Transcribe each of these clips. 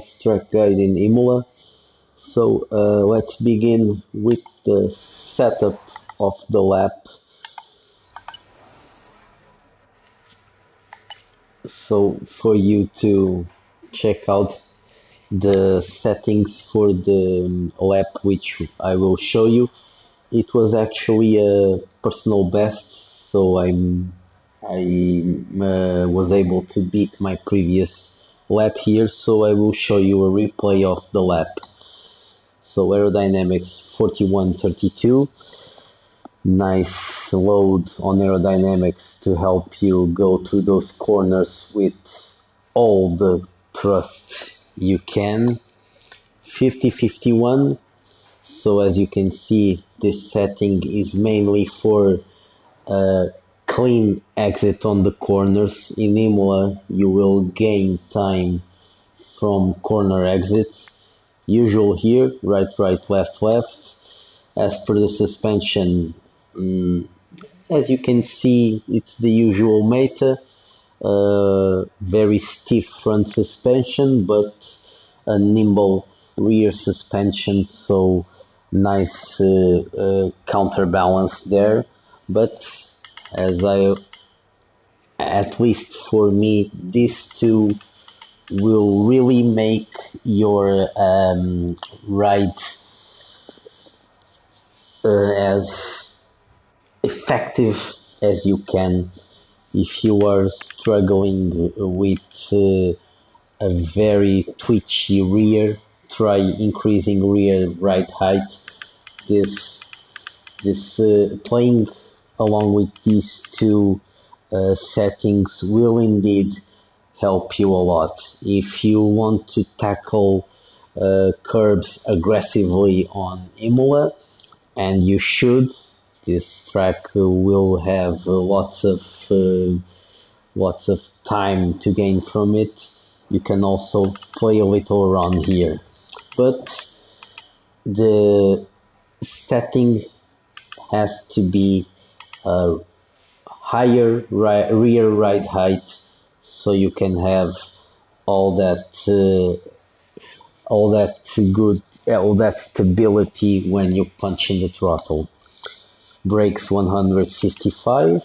track guide in Imola. So let's begin with the setup of the lap. So for you to check out the settings for the lap which I will show you, it was actually a personal best, so I was able to beat my previous lap here. So I will show you a replay of the lap. So aerodynamics 4132, nice load on aerodynamics to help you go through those corners with all the thrust you can. 5051, so as you can see, this setting is mainly for a clean exit on the corners. In Imola you will gain time from corner exits. Usual here, right, right, left, left. As per the suspension, as you can see, it's the usual meta. Very stiff front suspension, but a nimble rear suspension, so nice counterbalance there. But at least for me, these two will really make your ride as effective as you can. If you are struggling with a very twitchy rear, try increasing rear ride height. This playing along with these two settings will indeed help you a lot. If you want to tackle curbs aggressively on Imola, and you should, this track will have lots of time to gain from it. You can also play a little around here, but the setting has to be a higher rear ride height, so you can have all that all that stability when you punch in the throttle. Brakes 155,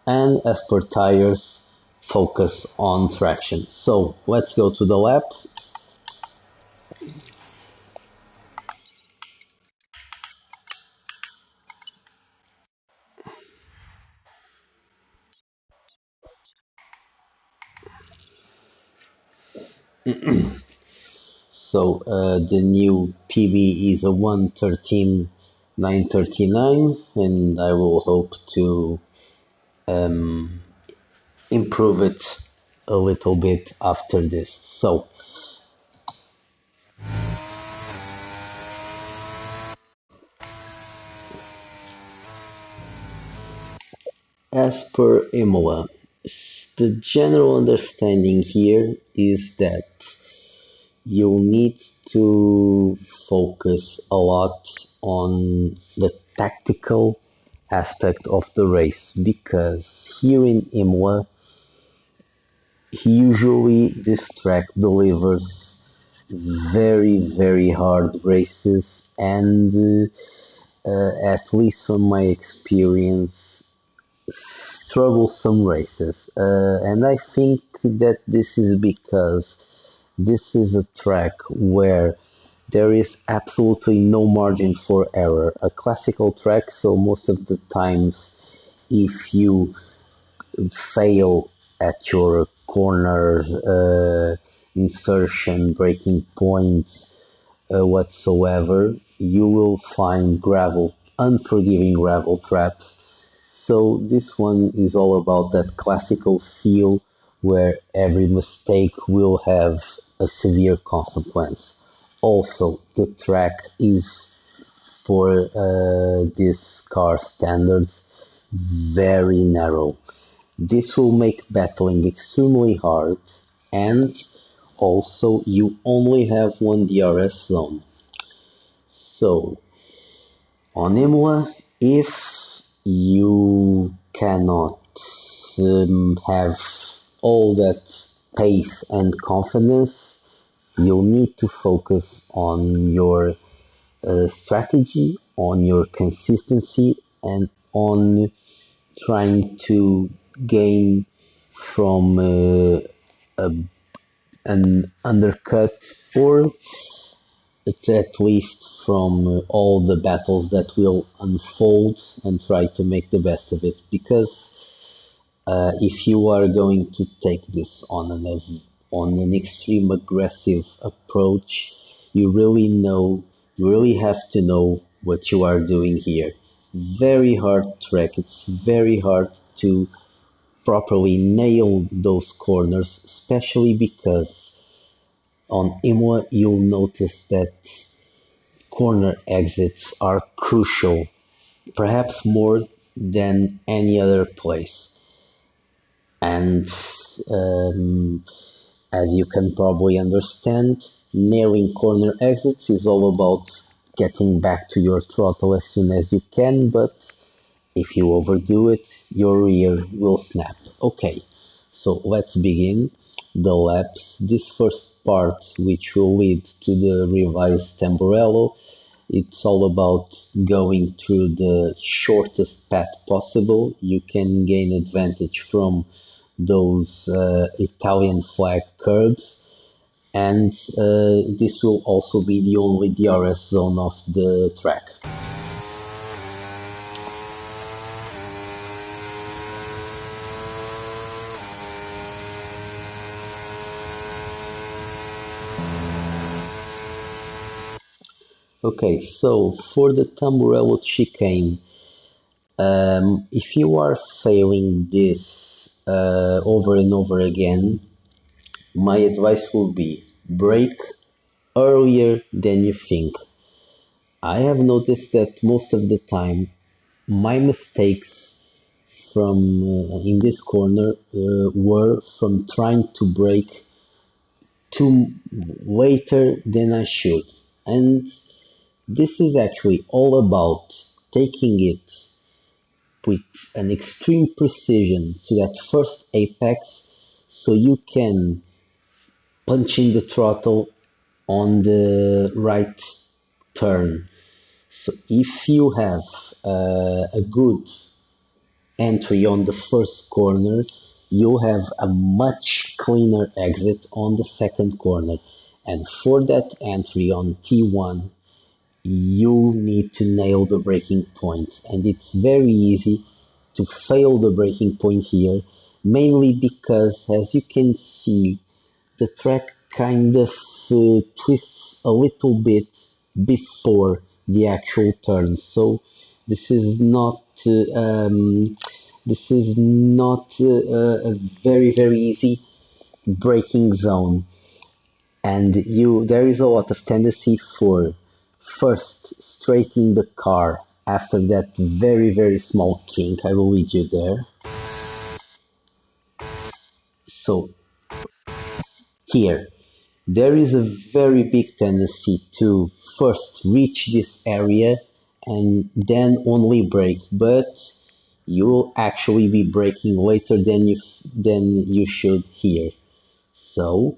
and as per tires, focus on traction. So let's go to the lap. So the new PB is a 1:13.939, and I will hope to improve it a little bit after this. So as per Imola, the general understanding here is that you need to focus a lot on the tactical aspect of the race, because here in Imola, usually this track delivers very hard races, and at least from my experience, troublesome races. And I think that this is because this is a track where there is absolutely no margin for error. A classical track, so most of the times, if you fail at your corner insertion, breaking points, whatsoever, you will find unforgiving gravel traps. So this one is all about that classical feel where every mistake will have a severe consequence. Also, the track is, for this car standards, very narrow. This will make battling extremely hard, and also you only have one DRS zone. So on Imola, if you cannot have all that pace and confidence, You'll need to focus on your strategy, on your consistency, and on trying to gain from an undercut, or at least from all the battles that will unfold, and try to make the best of it. Because if you are going to take this on an extreme aggressive approach, you really have to know what you are doing here. Very hard track. It's very hard to properly nail those corners, especially because on Imola you'll notice that corner exits are crucial, perhaps more than any other place. And um, as you can probably understand, nailing corner exits is all about getting back to your throttle as soon as you can, but if you overdo it, your rear will snap. Okay, so let's begin the laps. This first part, which will lead to the revised Tamburello, it's all about going through the shortest path possible. You can gain advantage from those Italian flag curbs, and this will also be the only DRS zone of the track. Okay, so for the Tamburello chicane, if you are failing this over and over again, my advice will be brake earlier than you think. I have noticed that most of the time, my mistakes from in this corner were from trying to brake too later than I should, and this is actually all about taking it with an extreme precision to that first apex so you can punch in the throttle on the right turn. So if you have a good entry on the first corner, you'll have a much cleaner exit on the second corner. And for that entry on T1, you need to nail the breaking point. And it's very easy to fail the breaking point here, mainly because, as you can see, the track kind of twists a little bit before the actual turn. So this is not a very easy braking zone, and you there is a lot of tendency for first straightening the car after that very small kink. I will lead you there. So here, there is a very big tendency to first reach this area and then only brake, but you'll actually be braking later than you should here. So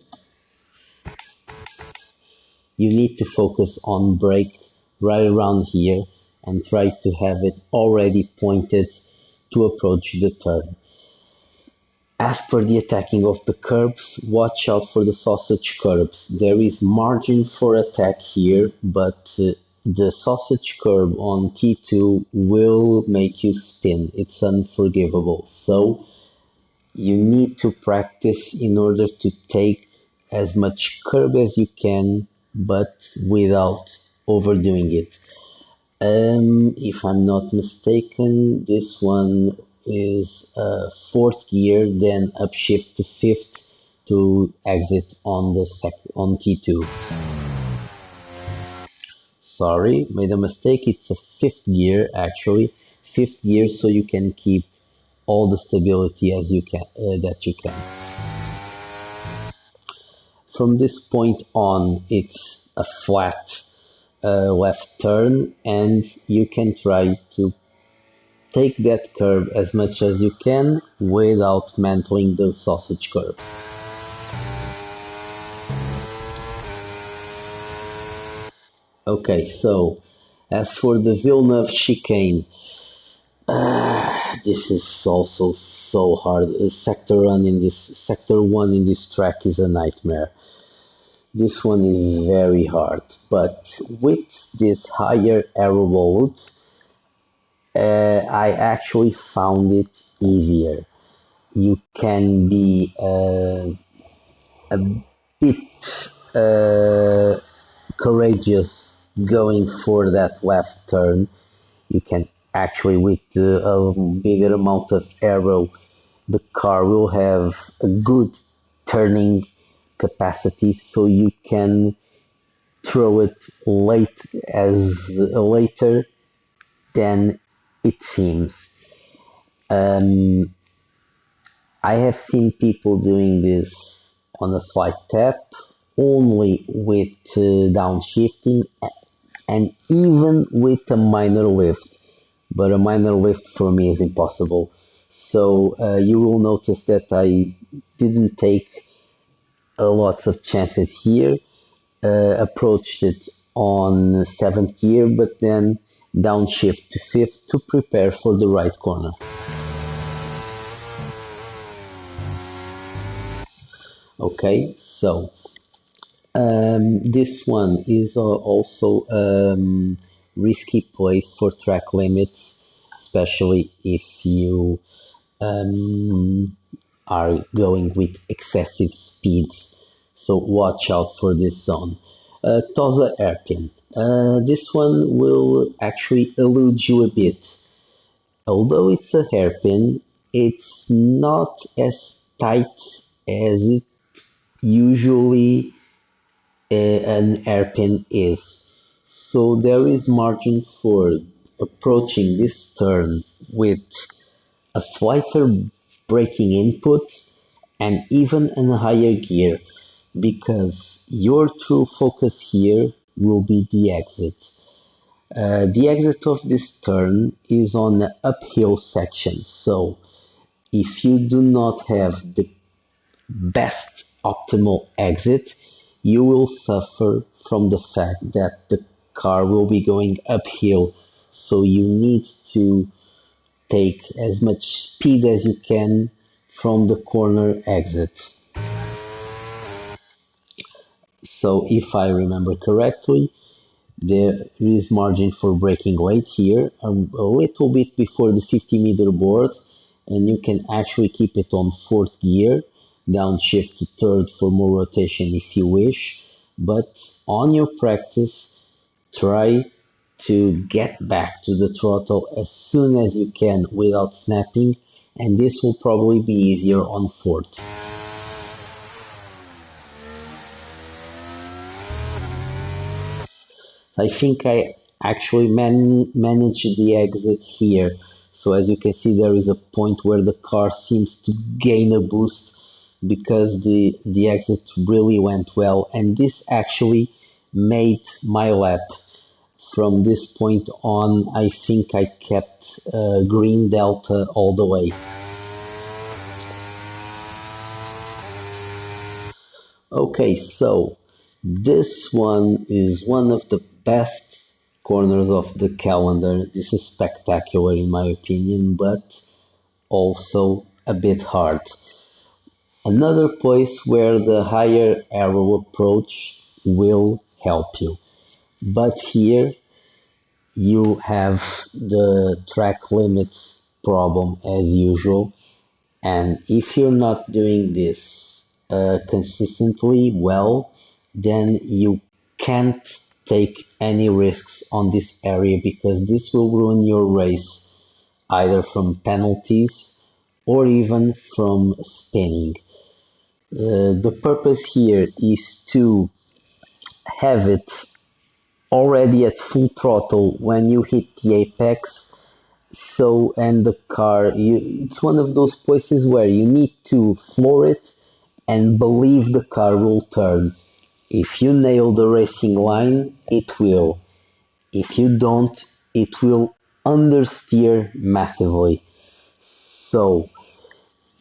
you need to focus on brake right around here and try to have it already pointed to approach the turn. As per the attacking of the curbs, watch out for the sausage curbs. There is margin for attack here, but the sausage curb on T2 will make you spin. It's unforgivable. So you need to practice in order to take as much curb as you can, but without overdoing it. If I'm not mistaken, this one is fourth gear, then upshift to fifth to exit on on T2. Sorry, made a mistake. It's a fifth gear actually, fifth gear, so you can keep all the stability as you can that you can. From this point on, it's a flat left turn, and you can try to take that curve as much as you can without mantling the sausage curves. Okay, so as for the Villeneuve chicane, this is also so hard. Sector one in this track is a nightmare. This one is very hard, but with this higher arrow load, I actually found it easier. You can be a bit uh, courageous going for that left turn. You can actually, with a bigger amount of arrow, the car will have a good turning capacity, so you can throw it late as later than it seems. Um, I have seen people doing this on a slight tap, only with downshifting, and even with a minor lift. But a minor lift for me is impossible. So you will notice that I didn't take a lot of chances here. Approached it on seventh gear, but then downshift to fifth to prepare for the right corner. Okay, so this one is also risky place for track limits, especially if you um, are going with excessive speeds. So watch out for this zone. Tosa hairpin. This one will actually elude you a bit. Although it's a hairpin, it's not as tight as it usually an hairpin is. So there is margin for approaching this turn with a slighter braking input and even in a higher gear because your true focus here will be the exit. The exit of this turn is on the uphill section, so if you do not have the best optimal exit, you will suffer from the fact that the car will be going uphill. So you need to take as much speed as you can from the corner exit. So if I remember correctly, there is margin for braking late here, a little bit before the 50-meter board, and you can actually keep it on fourth gear, downshift to third for more rotation if you wish, but on your practice, try to get back to the throttle as soon as you can without snapping, and this will probably be easier on fourth. I think I actually managed the exit here. So as you can see, there is a point where the car seems to gain a boost because the exit really went well. And this actually made my lap. From this point on, I think I kept green delta all the way. Okay, so this one is one of the best corners of the calendar. This is spectacular in my opinion, but also a bit hard. Another place where the higher arrow approach will help you. But here you have the track limits problem as usual. And if you're not doing this consistently well, then you can't take any risks on this area because this will ruin your race either from penalties or even from spinning. The purpose here is to have it already at full throttle when you hit the apex. So, and the car, it's one of those places where you need to floor it and believe the car will turn. If you nail the racing line, it will. If you don't, it will understeer massively. So,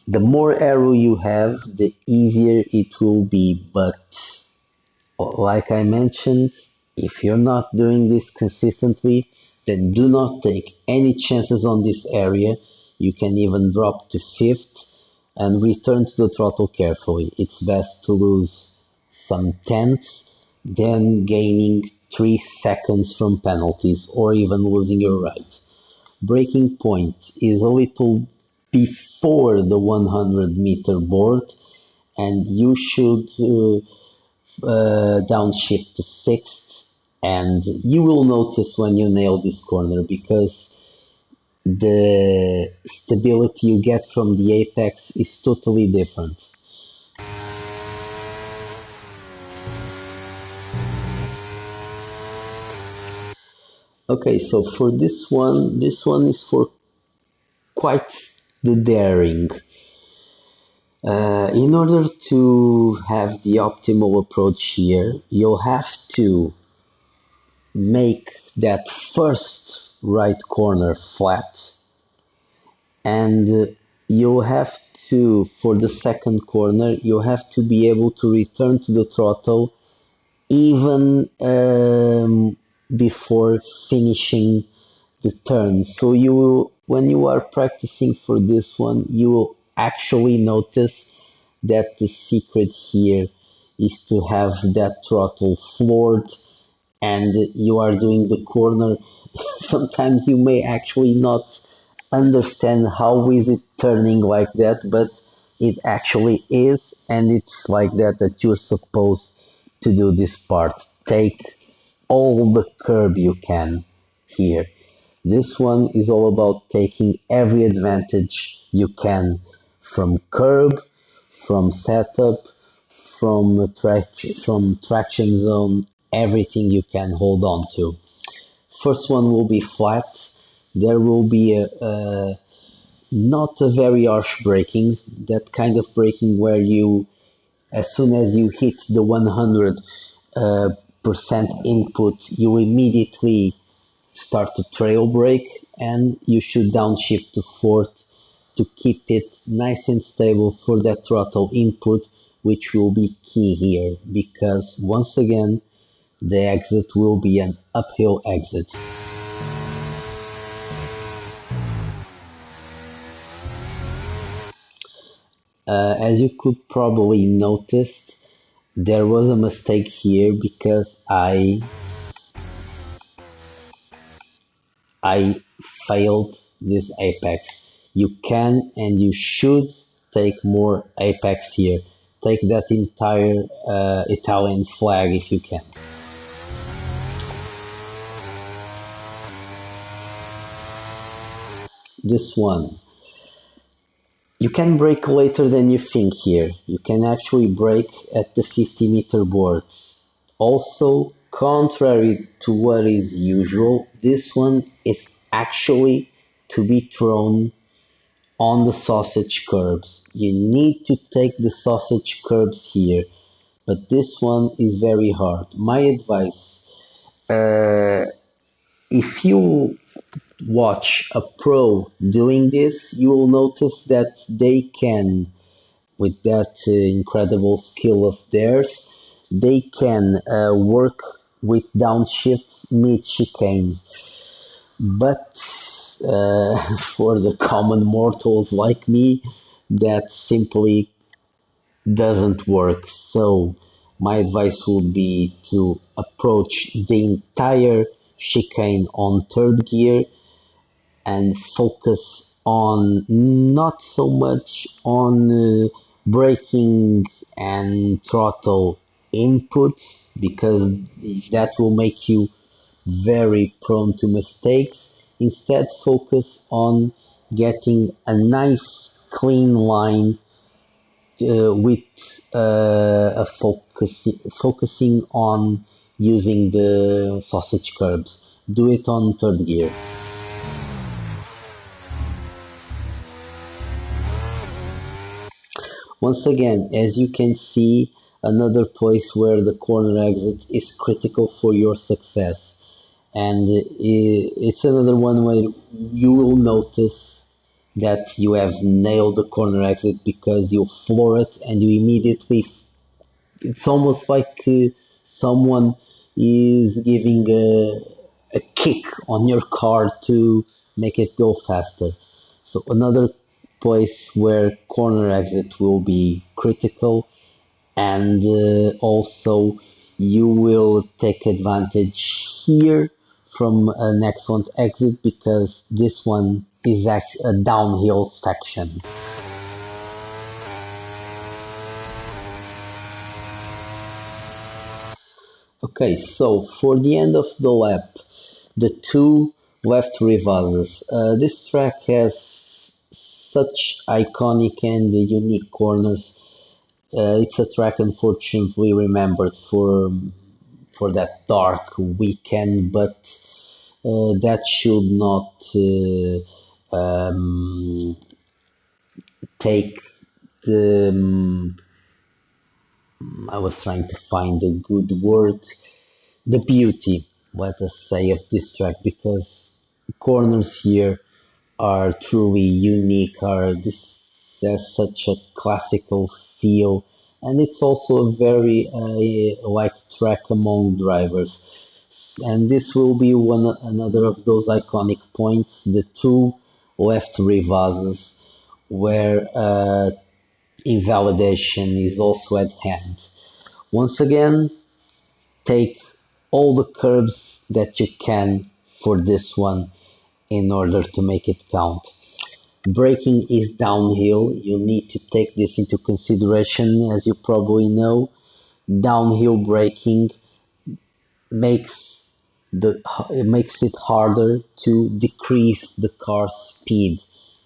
the more arrow you have, the easier it will be. But, like I mentioned, If you're not doing this consistently, then do not take any chances on this area. You can even drop to fifth and return to the throttle carefully. It's best to lose some tenths, then gaining 3 seconds from penalties or even losing your ride. Braking point is a little before the 100-meter board, and you should downshift to sixth, and you will notice when you nail this corner because the stability you get from the apex is totally different. Okay, so for this one is for quite the daring. In order to have the optimal approach here, you'll have to make that first right corner flat, and you'll have to, for the second corner, you'll have to be able to return to the throttle even before finishing the turn. So you will, when you are practicing for this one, you will actually notice that the secret here is to have that throttle floored and you are doing the corner. Sometimes you may actually not understand how is it turning like that, but it actually is, and it's like that you're supposed to do this part. Take all the curb you can here. This one is all about taking every advantage you can from curb, from setup, from traction zone, everything you can hold on to. First one will be flat. There will be a not a very harsh braking, that kind of braking where you, as soon as you hit the 100 percent input, you immediately start to trail brake, and you should downshift to fourth to keep it nice and stable for that throttle input, which will be key here because once again the exit will be an uphill exit. As you could probably notice, there was a mistake here because I failed this apex. You can and you should take more apex here. Take that entire Italian flag if you can. This one. You can brake later than you think here. You can actually brake at the 50-meter boards. Also, contrary to what is usual, this one is actually to be thrown on the sausage curbs. You need to take the sausage curbs here, but this one is very hard. My advice, uh, if you watch a pro doing this, you will notice that they can, with that incredible skill of theirs, they can work with downshifts mid chicane. But for the common mortals like me, that simply doesn't work. So my advice would be to approach the entire chicane on third gear and focus on not so much on braking and throttle inputs because that will make you very prone to mistakes. Instead, focus on getting a nice clean line with focusing on using the sausage curbs. Do it on third gear. Once again, as you can see, another place where the corner exit is critical for your success. And it's another one where you will notice that you have nailed the corner exit because you floor it and you immediately, it's almost like someone is giving a kick on your car to make it go faster. So another place where corner exit will be critical, and also you will take advantage here from an excellent exit because this one is actually a downhill section. Okay, so for the end of the lap, the two left reverses. This track has such iconic and unique corners. It's a track unfortunately remembered for that dark weekend, but that should not take the. I was trying to find a good word. The beauty, let us say, of this track because corners here are truly unique. Are this has such a classical feel, and it's also a very liked track among drivers. And this will be one another of those iconic points, the two left revases, where invalidation is also at hand. Once again, take all the curbs that you can for this one in order to make it count. Braking is downhill. You need to take this into consideration, as you probably know. Downhill braking makes it makes it harder to decrease the car's speed.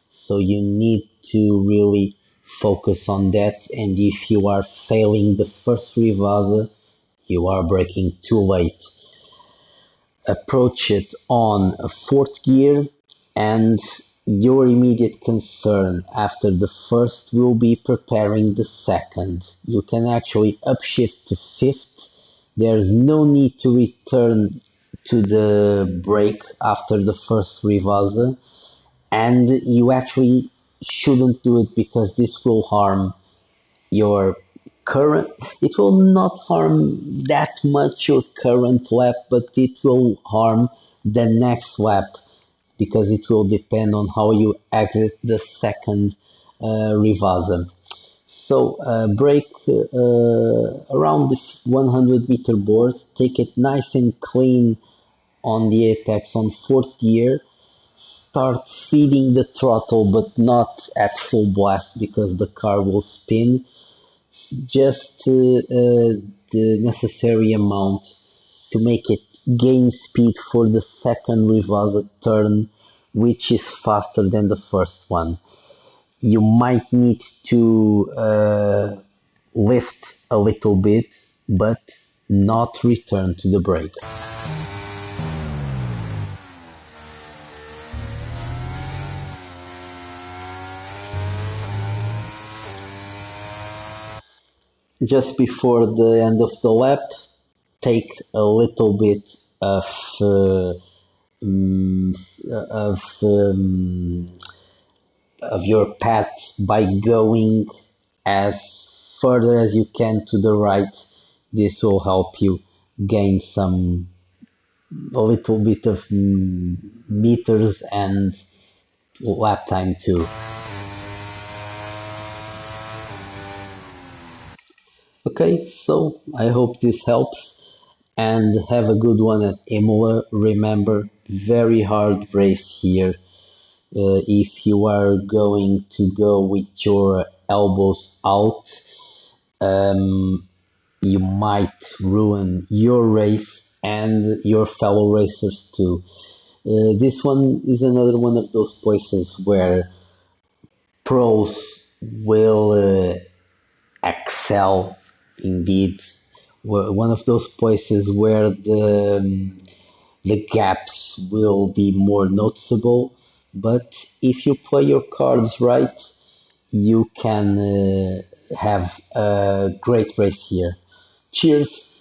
So you need to really focus on that. And if you are failing the first reverse, you are braking too late. Approach it on a fourth gear, and your immediate concern after the first will be preparing the second. You can actually upshift to fifth. There's no need to return to the brake after the first reverse, and you actually shouldn't do it because this will harm your current. It will not harm that much your current lap, but it will harm the next lap because it will depend on how you exit the second reverse. So brake around the 100-meter board, take it nice and clean on the apex on fourth gear. Start feeding the throttle, but not at full blast because the car will spin. Just the necessary amount to make it gain speed for the second reverse turn, which is faster than the first one. You might need to lift a little bit, but not return to the brake. Just before the end of the lap, take a little bit of mm, of of your path by going as further as you can to the right. This will help you gain a little bit of meters and lap time too. Okay, so I hope this helps and have a good one at Imola. Remember, very hard race here. If you are going to go with your elbows out, you might ruin your race and your fellow racers too. This one is another one of those places where pros will excel indeed. One of those places where the gaps will be more noticeable. But if you play your cards right, you can have a great race here. Cheers!